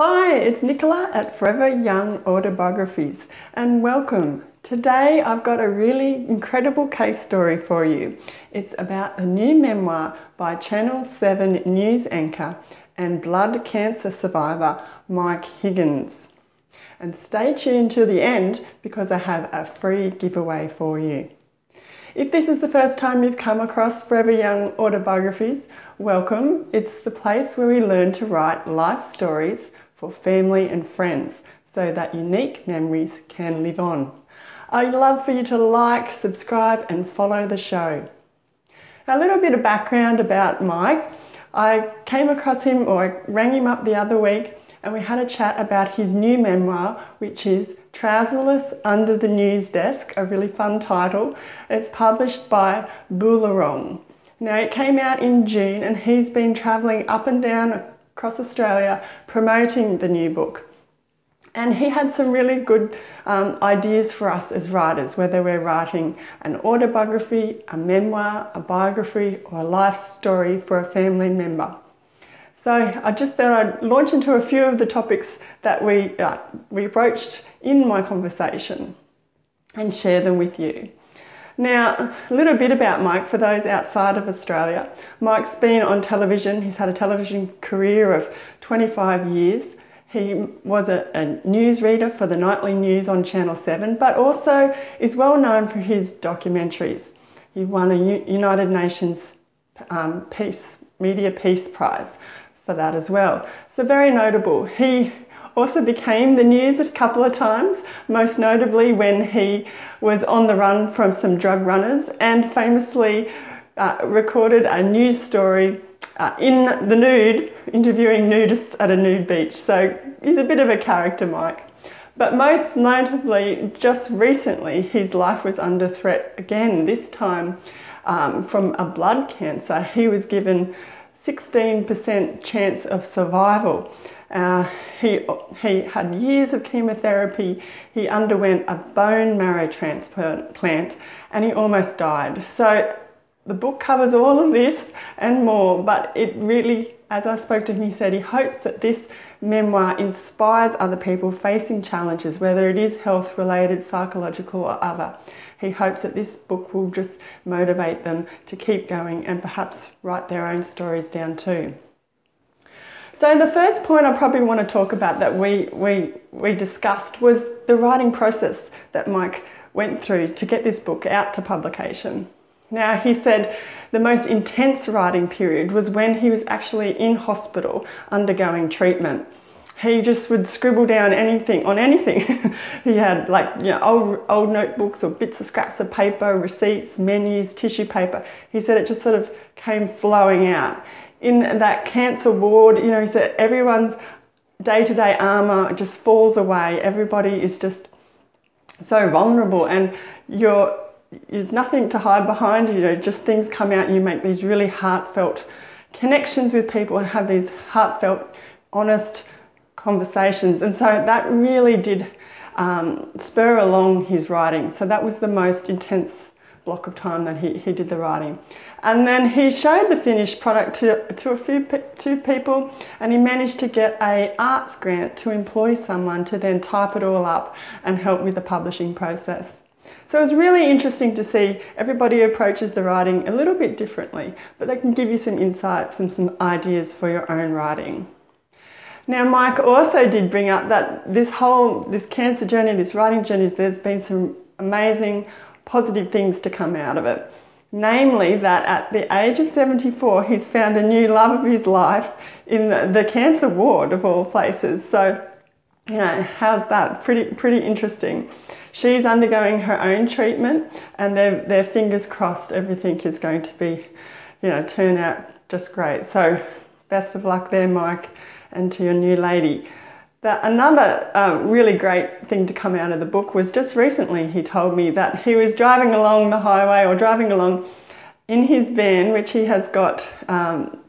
Hi, it's Nicola at Forever Young Autobiographies and welcome. Today I've got a really incredible case story for you. It's about a new memoir by Channel 7 news anchor and blood cancer survivor Mike Higgins. And stay tuned to the end because I have a free giveaway for you. If this is the first time you've come across Forever Young Autobiographies, welcome. It's the place where we learn to write life stories for family and friends so that unique memories can live on. I'd love for you to like, subscribe and follow the show. A little bit of background about Mike. I came across him, or I rang him up the other week, and we had a chat about his new memoir, which is Trouserless Under the News Desk, a really fun title. It's published by Boolarong. Now, it came out in June and he's been travelling up and down across Australia promoting the new book. And he had some really good ideas for us as writers, whether we're writing an autobiography, a memoir, a biography, or a life story for a family member. So I just thought I'd launch into a few of the topics that we broached in my conversation and share them with you. Now, a little bit about Mike for those outside of Australia. Mike's been on television. He's had a television career of 25 years. He was a newsreader for the nightly news on Channel 7, but also is well known for his documentaries. He won a United Nations Media Peace Prize for that as well. So very notable. He also became the news a couple of times, most notably when he was on the run from some drug runners and famously recorded a news story in the nude, interviewing nudists at a nude beach. So he's a bit of a character, Mike. But most notably, just recently, his life was under threat again, this time from a blood cancer. He was given 16% chance of survival. He had years of chemotherapy, he underwent a bone marrow transplant and he almost died. So the book covers all of this and more, but it really, as I spoke to him, he said he hopes that this memoir inspires other people facing challenges, whether it is health related, psychological or other. He hopes that this book will just motivate them to keep going and perhaps write their own stories down too. So the first point I probably want to talk about that we discussed was the writing process that Mike went through to get this book out to publication. Now, he said the most intense writing period was when he was actually in hospital undergoing treatment. He just would scribble down anything on anything. He had old notebooks or bits of scraps of paper, receipts, menus, tissue paper. He said it just sort of came flowing out. In that cancer ward, he said everyone's day-to-day armour just falls away. Everybody is just so vulnerable and there's nothing to hide behind, just things come out and you make these really heartfelt connections with people and have these heartfelt, honest conversations. And so that really did spur along his writing. So that was the most intense block of time that he did the writing. And then he showed the finished product to two people, and he managed to get an arts grant to employ someone to then type it all up and help with the publishing process. So it was really interesting to see everybody approaches the writing a little bit differently, but they can give you some insights and some ideas for your own writing. Now, Mike also did bring up that this cancer journey, this writing journey, there's been some amazing positive things to come out of it. Namely that at the age of 74, he's found a new love of his life in the cancer ward of all places. So, how's that? Pretty interesting. She's undergoing her own treatment and their fingers crossed everything is going to be, turn out just great. So best of luck there, Mike, and to your new lady. Another really great thing to come out of the book was just recently he told me that he was driving along the highway or driving along in his van, which he has got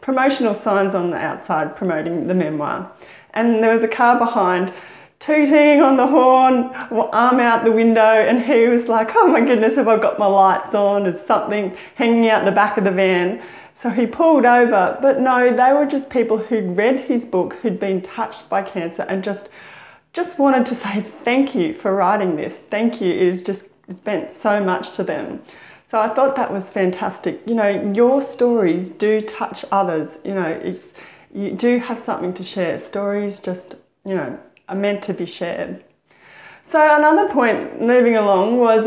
promotional signs on the outside promoting the memoir. And there was a car behind tooting on the horn, arm out the window, and he was like, oh my goodness, have I got my lights on? Is something hanging out the back of the van? So he pulled over, but no, they were just people who'd read his book, who'd been touched by cancer and just wanted to say thank you for writing this. Thank you. It's meant so much to them. So I thought that was fantastic. You know, your stories do touch others. You know, you do have something to share. Stories just, you know, are meant to be shared. So another point, moving along, was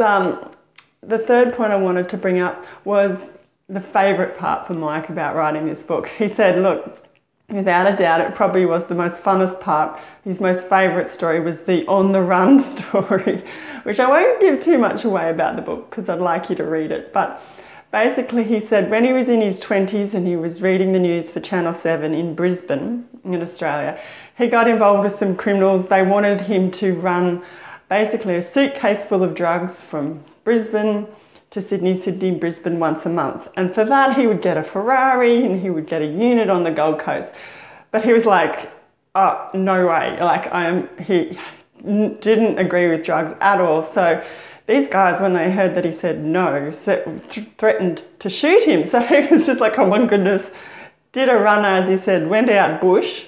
the third point I wanted to bring up was the favourite part for Mike about writing this book. He said, look, without a doubt, it probably was the most funnest part. His most favourite story was the on the run story, which I won't give too much away about the book because I'd like you to read it. But basically he said when he was in his 20s and he was reading the news for Channel 7 in Brisbane, in Australia, he got involved with some criminals. They wanted him to run basically a suitcase full of drugs from Brisbane to Sydney, Brisbane once a month. And for that, he would get a Ferrari and he would get a unit on the Gold Coast. But he was like, oh, no way. Like, he didn't agree with drugs at all. So these guys, when they heard that he said no, threatened to shoot him. So he was just like, oh my goodness, did a runner, as he said, went out bush,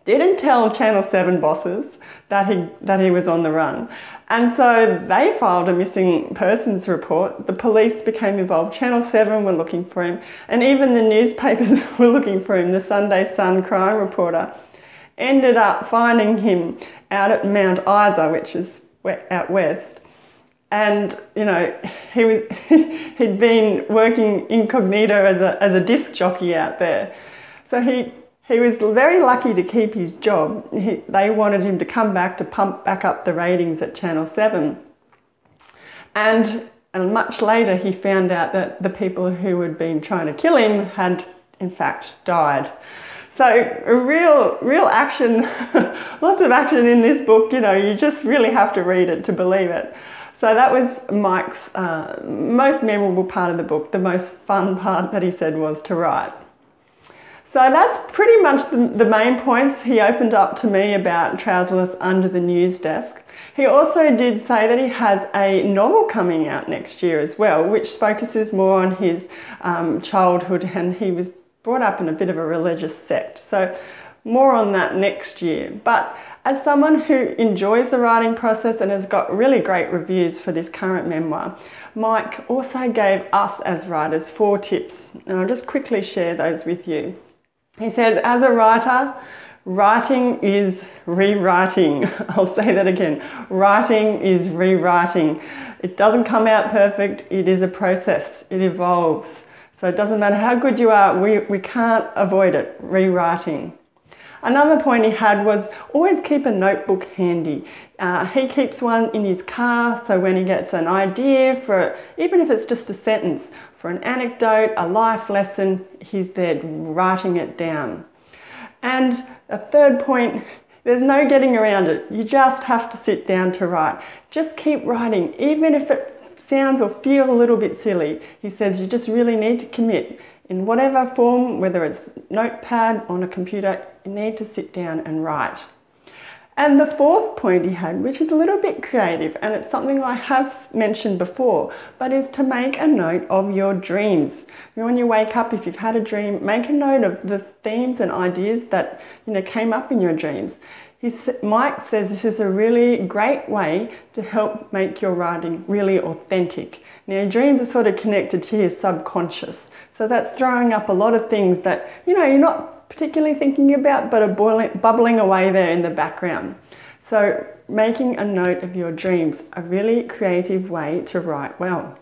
didn't tell Channel 7 bosses that he was on the run. And so they filed a missing persons report. The police became involved. Channel 7 were looking for him. And even the newspapers were looking for him. The Sunday Sun crime reporter ended up finding him out at Mount Isa, which is out west. And, you know, he'd been working incognito as a disc jockey out there. So he was very lucky to keep his job. They wanted him to come back to pump back up the ratings at Channel 7. And much later he found out that the people who had been trying to kill him had in fact died. So a real action, lots of action in this book. You know, you just really have to read it to believe it. So that was Mike's most memorable part of the book. The most fun part that he said was to write. So that's pretty much the main points he opened up to me about Trouserless under the news desk. He also did say that he has a novel coming out next year as well, which focuses more on his childhood, and he was brought up in a bit of a religious sect. So more on that next year. But as someone who enjoys the writing process and has got really great reviews for this current memoir, Mike also gave us as writers 4 tips, and I'll just quickly share those with you. He says, as a writer, writing is rewriting. I'll say that again. Writing is rewriting. It doesn't come out perfect. It is a process. It evolves. So it doesn't matter how good you are, we can't avoid it, rewriting. Another point he had was always keep a notebook handy. He keeps one in his car, so when he gets an idea for, even if it's just a sentence, for an anecdote, a life lesson, he's there writing it down. And a third point, there's no getting around it. You just have to sit down to write. Just keep writing, even if it sounds or feels a little bit silly. He says you just really need to commit. In whatever form, whether it's notepad, on a computer, you need to sit down and write. And the fourth point he had, which is a little bit creative, and it's something I have mentioned before, but is to make a note of your dreams. When you wake up, if you've had a dream, make a note of the themes and ideas that came up in your dreams. Mike says this is a really great way to help make your writing really authentic. Now, dreams are sort of connected to your subconscious, so that's throwing up a lot of things that you're not particularly thinking about, but are bubbling away there in the background. So making a note of your dreams, a really creative way to write well.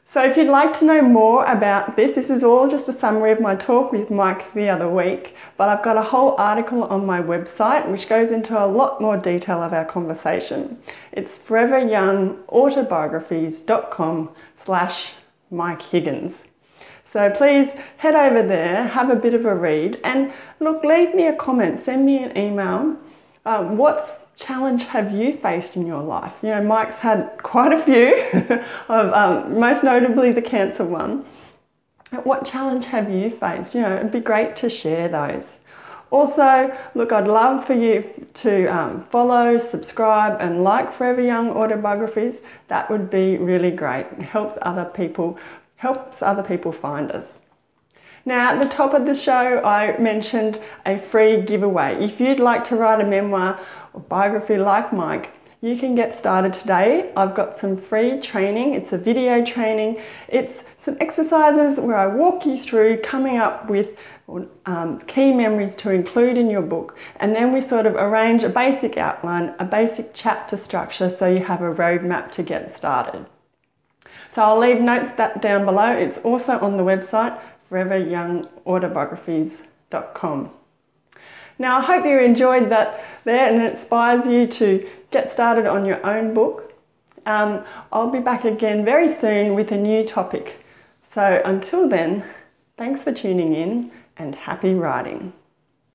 So if you'd like to know more about this is all just a summary of my talk with Mike the other week, but I've got a whole article on my website which goes into a lot more detail of our conversation. It's foreveryoungautobiographies.com/Mike Higgins. So please head over there, have a bit of a read, and look, leave me a comment, send me an email. What challenge have you faced in your life? Mike's had quite a few, of, most notably the cancer one. What challenge have you faced? It'd be great to share those. Also, look, I'd love for you to follow, subscribe and like Forever Young Autobiographies. That would be really great. It helps other people helps other people find us. Now, at the top of the show, I mentioned a free giveaway. If you'd like to write a memoir or biography like Mike, you can get started today. I've got some free training. It's a video training. It's some exercises where I walk you through coming up with key memories to include in your book, and then we sort of arrange a basic outline, a basic chapter structure, so you have a roadmap to get started. So I'll leave notes down below. It's also on the website, foreveryoungautobiographies.com. Now, I hope you enjoyed that there and it inspires you to get started on your own book. I'll be back again very soon with a new topic. So until then, thanks for tuning in and happy writing.